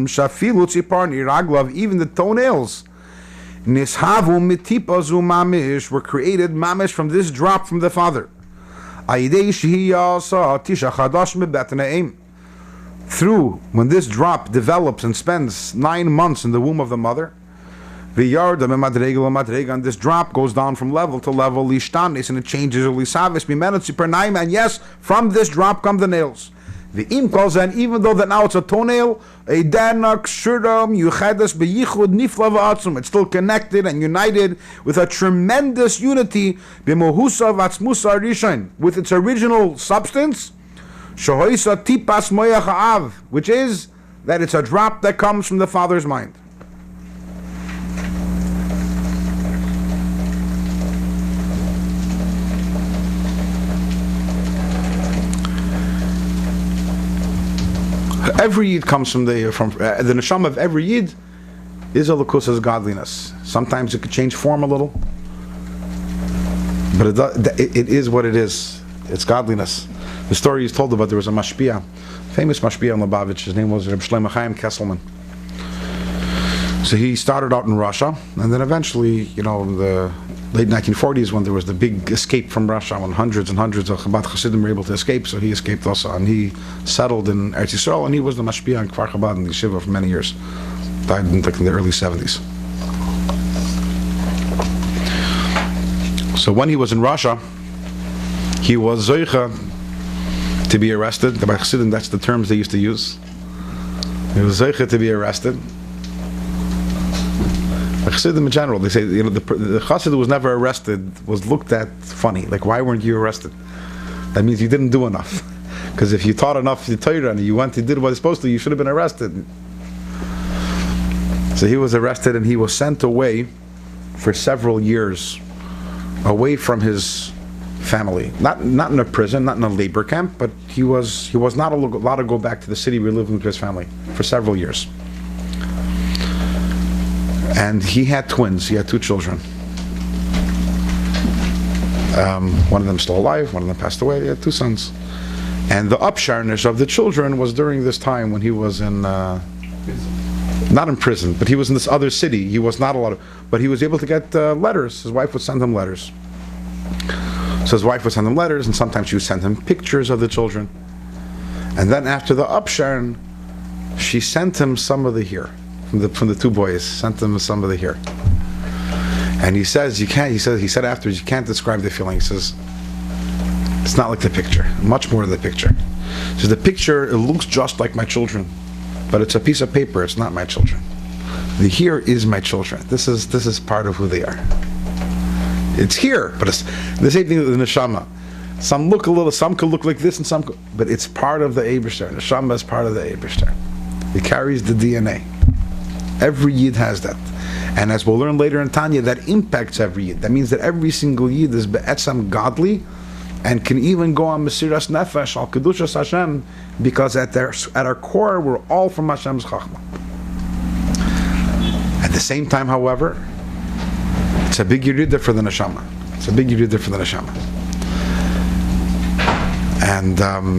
Shafilu Tzipar Niraglav, even the toenails. Nishavu mitipazu mamish were created mamish from this drop from the Father. Through when this drop develops and spends 9 months in the womb of the mother, and this drop goes down from level to level, and it changes, and yes, from this drop come the nails. The im calls, and even though that now it's a toenail, it's still connected and united with a tremendous unity with its original substance, which is that it's a drop that comes from the Father's mind. Every yid comes from the neshama of every yid is a lakus's godliness. Sometimes it could change form a little, but it is what it is. It's godliness. The story is told about there was a mashpia, famous mashpia in Lubavitch. His name was Reb Shlomo Chaim Kesselman. So he started out in Russia, and then eventually, in the late 1940s, when there was the big escape from Russia, when hundreds and hundreds of Chabad Chassidim were able to escape, so he escaped also, and he settled in Eretz Yisrael, and he was the mashpia in Kfar Chabad in the Yeshiva for many years. Died in the early 70s. So when he was in Russia, he was zoicha to be arrested. The Chassidim, that's the terms they used to use. He was zoicha to be arrested. The Chassidim in general, they say, the Chassid who was never arrested was looked at funny. Like, why weren't you arrested? That means you didn't do enough. Because if you taught enough the Torah and you went and did what you're supposed to, you should have been arrested. So he was arrested and he was sent away for several years, away from his family. Not in a prison, not in a labor camp, but he was not allowed to go back to the city where he lived with his family for several years. And he had twins. He had 2 children. One of them still alive. One of them passed away. He had 2 sons. And the upsharnish of the children was during this time when he was in, not in prison, but he was in this other city. He was not allowed, but he was able to get letters. His wife would send him letters. So his wife would send him letters, and sometimes she would send him pictures of the children. And then after the upsharn, she sent him some of the hair. From the 2 boys, sent them some of the hair. And he says, he said afterwards, you can't describe the feeling. He says, it's not like the picture, much more than the picture. He says, the picture, it looks just like my children, but it's a piece of paper, it's not my children. The hair is my children. This is part of who they are. It's here, but it's the same thing with the neshama. Some look a little, some could look like this, and some could, but it's part of the Eibishter. Neshama is part of the Eibishter. It carries the DNA. Every Yid has that. And as we'll learn later in Tanya, that impacts every Yid. That means that every single Yid is be'etzam godly and can even go on Mesiras Nefesh, al Kedushas Hashem, because at our core, we're all from Hashem's Chachma. At the same time, however, it's a big Yerida for the Neshama. It's a big Yerida for the Neshama. And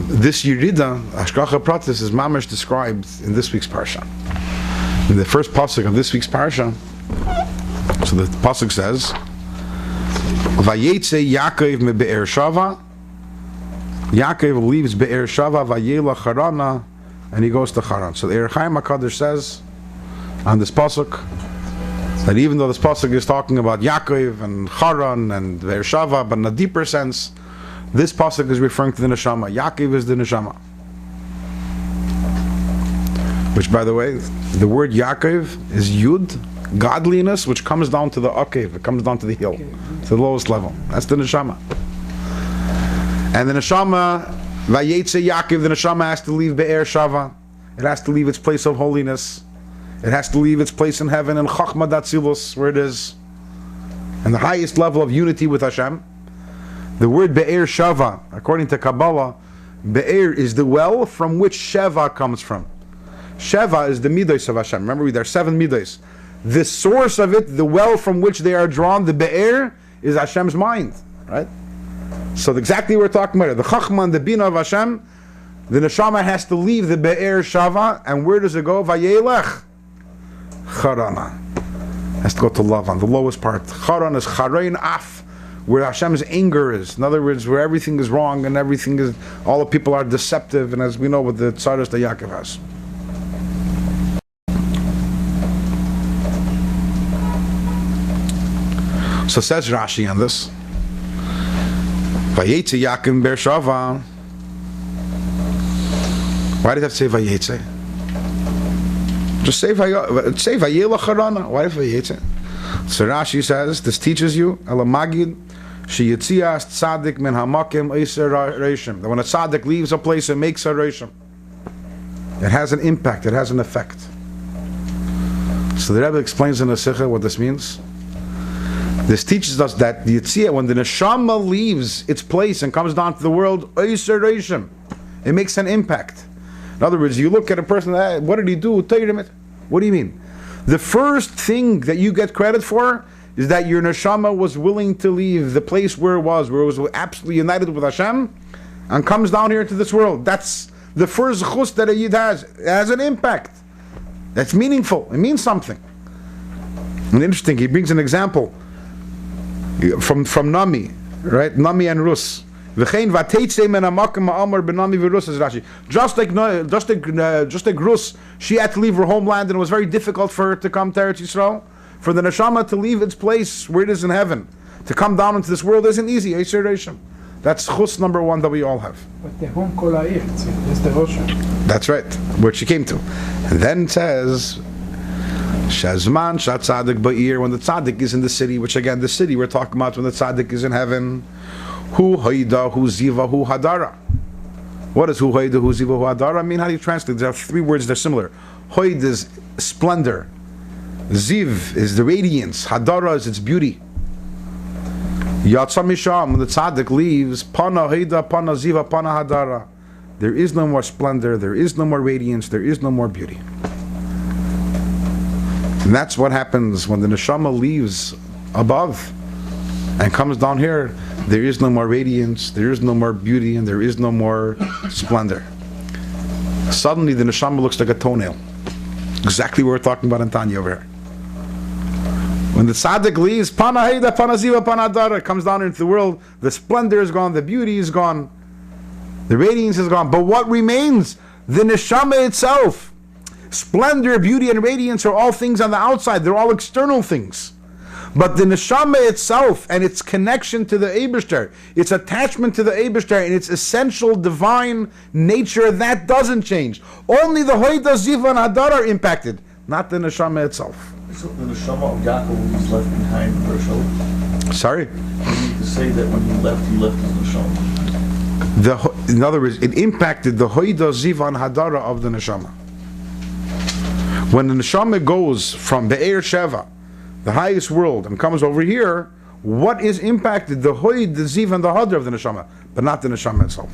this Yerida, Hashgacha Pratis, is mamash described in this week's Parsha. In the first pasuk of this week's Parsha, so the pasuk says, Vayetze Yaakov me Be'er Shava. Yaakov leaves Be'er Shava, Vayela Charana, and he goes to Haran. So the Eir Chaim HaKadosh says on this pasuk that even though this pasuk is talking about Yaakov and Haran and Be'er Shava, but in a deeper sense, this pasuk is referring to the neshama. Yaakov is the neshama. Which, by the way, the word Yaakov is Yud, godliness, which comes down to the Akev. It comes down to the hill, to the lowest level. That's the neshama. And the neshama, Vayetze Yaakov, the neshama has to leave Be'er Shava. It has to leave its place of holiness. It has to leave its place in heaven, in Chachma Datzilus, where it is, and the highest level of unity with Hashem. The word Be'er Shava, according to Kabbalah, Be'er is the well from which Sheva comes from. Sheva is the midos of Hashem. Remember, there are 7 midos. The source of it, the well from which they are drawn, the Be'er, is Hashem's mind. Right? So exactly what we're talking about, the Chachma and the Bina of Hashem, the Neshama has to leave the Be'er Shava, and where does it go? Vayelech Charana. Has to go to Lavan, the lowest part. Charan is Charain Af, where Hashem's anger is. In other words, where everything is wrong and everything is, all the people are deceptive, and as we know with the tzaras that Yaakov has. So says Rashi on this. Vayetze Yaakov Be'er Shava. Why did it have to say Vayetze? Just say Vayela Charana. Why Vayetze? So Rashi says, this teaches you, Elamagid, Sheyitzias Tzadik Min Hamakim Eiser Reishim. That when a Tzadik leaves a place, it makes a Reishim. It has an impact, it has an effect. So the Rebbe explains in the Sikha what this means. This teaches us that the Yitzia, when the Neshama leaves its place and comes down to the world, Eiser Reishim, it makes an impact. In other words, you look at a person, what did he do? What do you mean? The first thing that you get credit for is that your neshama was willing to leave the place where it was absolutely united with Hashem, and comes down here into this world. That's the first chus that a yid has. It has an impact. That's meaningful. It means something. And interesting, he brings an example from Nami, right? Nami and Rus. Just like Rus, she had to leave her homeland, and it was very difficult for her to come to Eretz Yisrael. For the neshama to leave its place where it is in heaven, to come down into this world isn't easy. That's chus number 1 that we all have. But the home kolayir, that's the Rosham. That's right, where she came to. And then it says, Shazman Shat Tzadik Ba'ir, when the Tzadik is in the city, which again, the city we're talking about when the Tzadik is in heaven. Hu Haida, Hu Ziva, Hu Hadara. What does Hu Haida, Hu Ziva, Hu Hadara mean? How do you translate? There are 3 words that are similar. Hoid is splendor. Ziv is the radiance. Hadara is its beauty. Yatsa Misham, when the Tzaddik leaves, Pana Haida, Pana Ziva, Pana Hadara. There is no more splendor, there is no more radiance, there is no more beauty. And that's what happens when the neshama leaves above and comes down here. There is no more radiance, there is no more beauty, and there is no more splendor. Suddenly the neshama looks like a toenail. Exactly what we're talking about in Tanya over here. When the tzaddik leaves, Pana Haida, Pana Ziva, Pana Hadara, comes down into the world, the splendor is gone, the beauty is gone, the radiance is gone. But what remains? The neshama itself. Splendor, beauty, and radiance are all things on the outside. They're all external things. But the neshama itself and its connection to the Eibishter, its attachment to the Eibishter and its essential divine nature, that doesn't change. Only the Hoida, Ziva, and Hadar are impacted, not the neshama itself. So the neshama of Yaakov was left behind in Beersheba? Sorry? You need to say that when he left his neshama. In other words, it impacted the Hoida, Ziva, and Hadara of the neshama. When the neshama goes from Be'er Sheva, the highest world, and comes over here, what is impacted? The hoid, the ziv, and the hadr of the neshama, but not the neshama itself.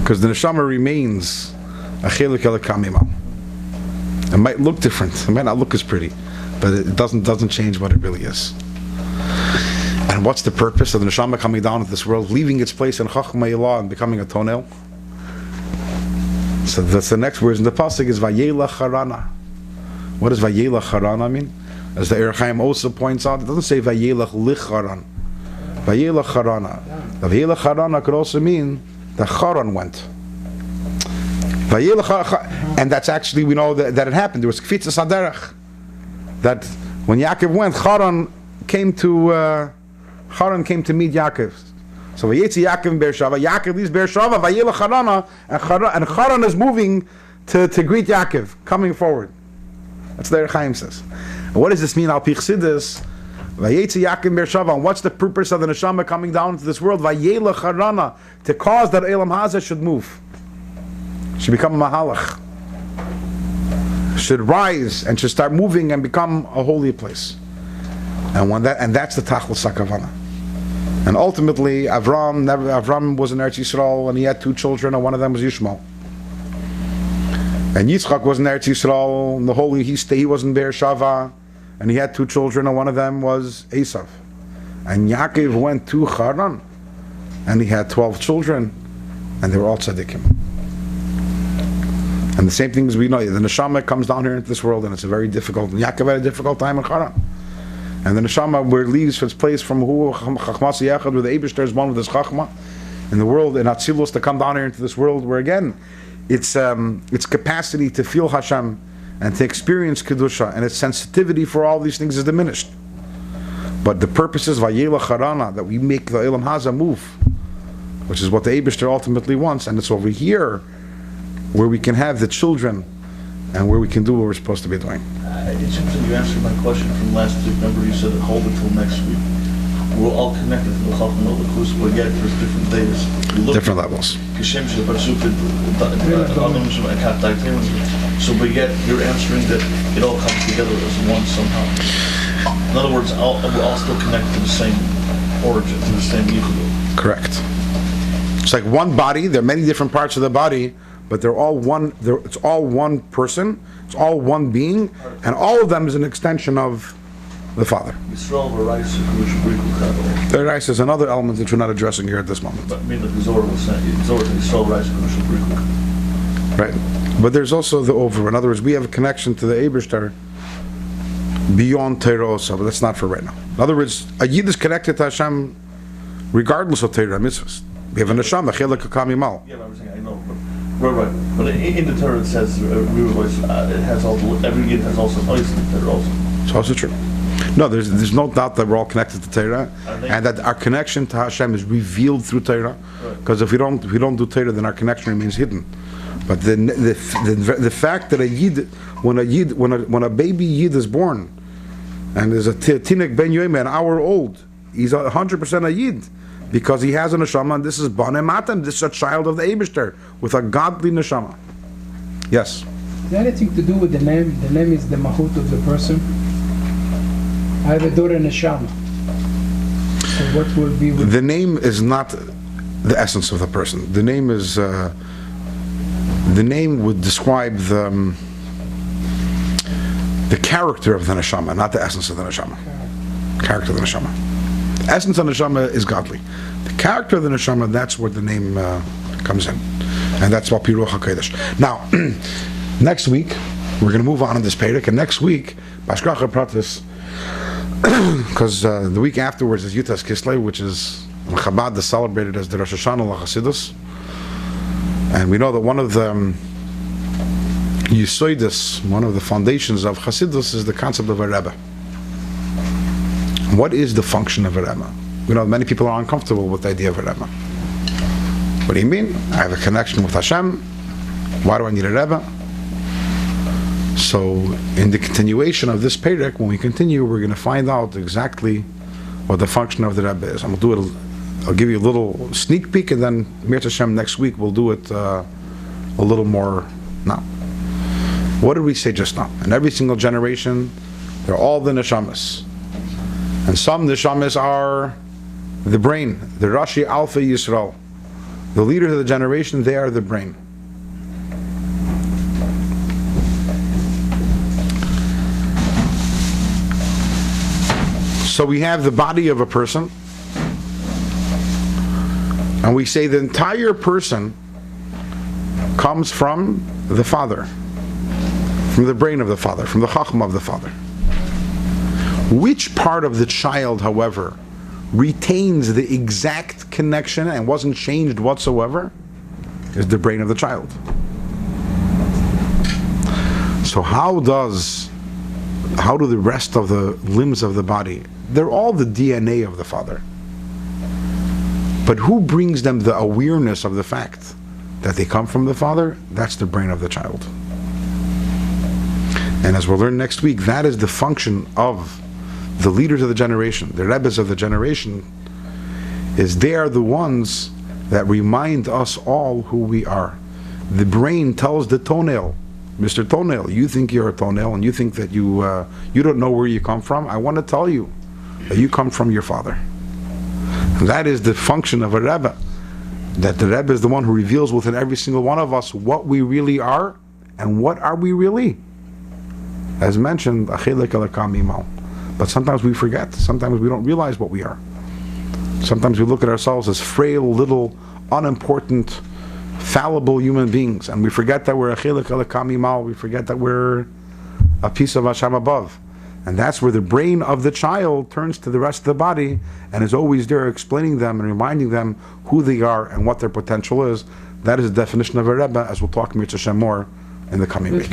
Because the neshama remains a chelik elokam imal. It might look different, it might not look as pretty, but it doesn't change what it really is. And what's the purpose of the neshama coming down into this world, leaving its place in chachma ilah and becoming a tonel? So that's the next words in the pasuk is vayelach harana. What does vayelach harana mean? As the Eir Chaim also points out, it doesn't say vayelach licharan. Vayelach harana. The vayelach harana could also mean that Charan went. And that's actually, we know that it happened. There was kfitzas haderech. That when Yaakov went, Charan came to meet Yaakov. So Vayetzi Yaakov in Beersheva. Yaakov leaves Beersheva. Vayelach Harana, and Charan is moving to greet Yaakov, coming forward. That's what the Eir Chaim says. And what does this mean? Al pi Chassidus, Vayetzi Yaakov in Beersheva. And what's the purpose of the neshama coming down into this world? Vayelach Harana, to cause that Elam Hazeh should move, should become a mahalach, should rise and should start moving and become a holy place. And that's the Tachlis HaKavana. And ultimately, Avram was in Eretz Yisrael, and he had 2 children, and one of them was Yishmael. And Yitzchak was in Eretz Yisrael, and he was in Beersheva, and he had 2 children, and one of them was Esav. And Yaakov went to Haran, and he had 12 children, and they were all tzaddikim. And the same thing as we know, the neshama comes down here into this world, and it's a very difficult. And Yaakov had a difficult time in Haran. And the neshama where it leaves its place from who chachmas yachad, where the Eibishter is one with his chachma in the world, in Atzilus, to come down here into this world where again its capacity to feel Hashem and to experience kedusha and its sensitivity for all these things is diminished. But the purpose is vayelach harana, that we make the Elam Hazeh move, which is what the Eibishter ultimately wants, and it's over here where we can have the children and where we can do what we're supposed to be doing. It seems that you answered my question from last week. Remember, you said hold it till next week. We're all connected to the Chacham of the Klus, but yet there's different days. Different levels. So, but yet you're answering that it all comes together as one somehow. In other words, we're all still connected to the same origin, to the same yichud. Correct. It's like one body. There are many different parts of the body, but they're all one. It's all one person. It's all one being, and all of them is an extension of the Father. The rice is another element that we're not addressing here at this moment. But I mean, like the Zohar was saying, right. But there's also the over. In other words, we have a connection to the Eibishter beyond Torah also, but that's not for right now. In other words, a Yid is connected to Hashem regardless of Torah mitzvahs. We have a neshama, chelek hakam imal. Yeah, I know, but right. But in the Torah it says it has also every Yid has also place in the Torah also. It's also true. No, there's no doubt that we're all connected to Torah, and that our connection to Hashem is revealed through Torah. Because if we don't do Torah, then our connection remains hidden. But the fact that a Yid, when a baby Yid is born, and is a tinek ben yoyme, an hour old, he's 100% a Yid, because he has a neshama, and this is Banei Matan, this is a child of the Eibishter, with a godly neshama. Yes? Is there anything to do with the name? The name is the mahut of the person. I have a daughter neshama. So what will be with... The name is not the essence of the person. The name is... the name would describe the character of the neshama, not the essence of the neshama. Character of the neshama. The essence of the neshama is godly. The character of the neshama, that's where the name comes in. And that's what Piruach HaKodesh. Now, next week, we're going to move on in this Perek, and next week, Bashkracha Pratis, because the week afterwards is Yutas Kislev, which is Chabad is celebrated as the Rosh Hashanah LaChasidus. And we know that one of the Yisoidus, one of the foundations of Chasidus, is the concept of a Rebbe. What is the function of a Rebbe? We know many people are uncomfortable with the idea of a Rebbe. What do you mean? I have a connection with Hashem. Why do I need a Rebbe? So, in the continuation of this Perek, when we continue, we're going to find out exactly what the function of the Rebbe is. I'll do it. I'll give you a little sneak peek, and then Mir Hashem next week we'll do it a little more. No. What did we say just now? In every single generation, they're all the neshamas. And some neshamas are the brain, the Rashi Alpha Yisrael. The leaders of the generation, they are the brain. So we have the body of a person, and we say the entire person comes from the father, from the brain of the father, from the chachma of the father. Which part of the child, however, retains the exact connection and wasn't changed whatsoever is the brain of the child. So how do the rest of the limbs of the body, they're all the DNA of the father. But who brings them the awareness of the fact that they come from the father? That's the brain of the child. And as we'll learn next week, that is the function of the leaders of the generation, the Rebbes of the generation, is they are the ones that remind us all who we are. The brain tells the toenail, Mr. Toenail, you think you're a toenail and you think that you don't know where you come from. I want to tell you that you come from your father. And that is the function of a Rebbe, that the Rebbe is the one who reveals within every single one of us what we really are and what are we really. As mentioned, but sometimes we forget, sometimes we don't realize what we are. Sometimes we look at ourselves as frail, little, unimportant, fallible human beings, and we forget that we're a chelik alakamimal, we forget that we're a piece of Hashem above. And that's where the brain of the child turns to the rest of the body and is always there explaining them and reminding them who they are and what their potential is. That is the definition of a Rebbe, as we'll talk Mitzvah Hashem more in the coming week.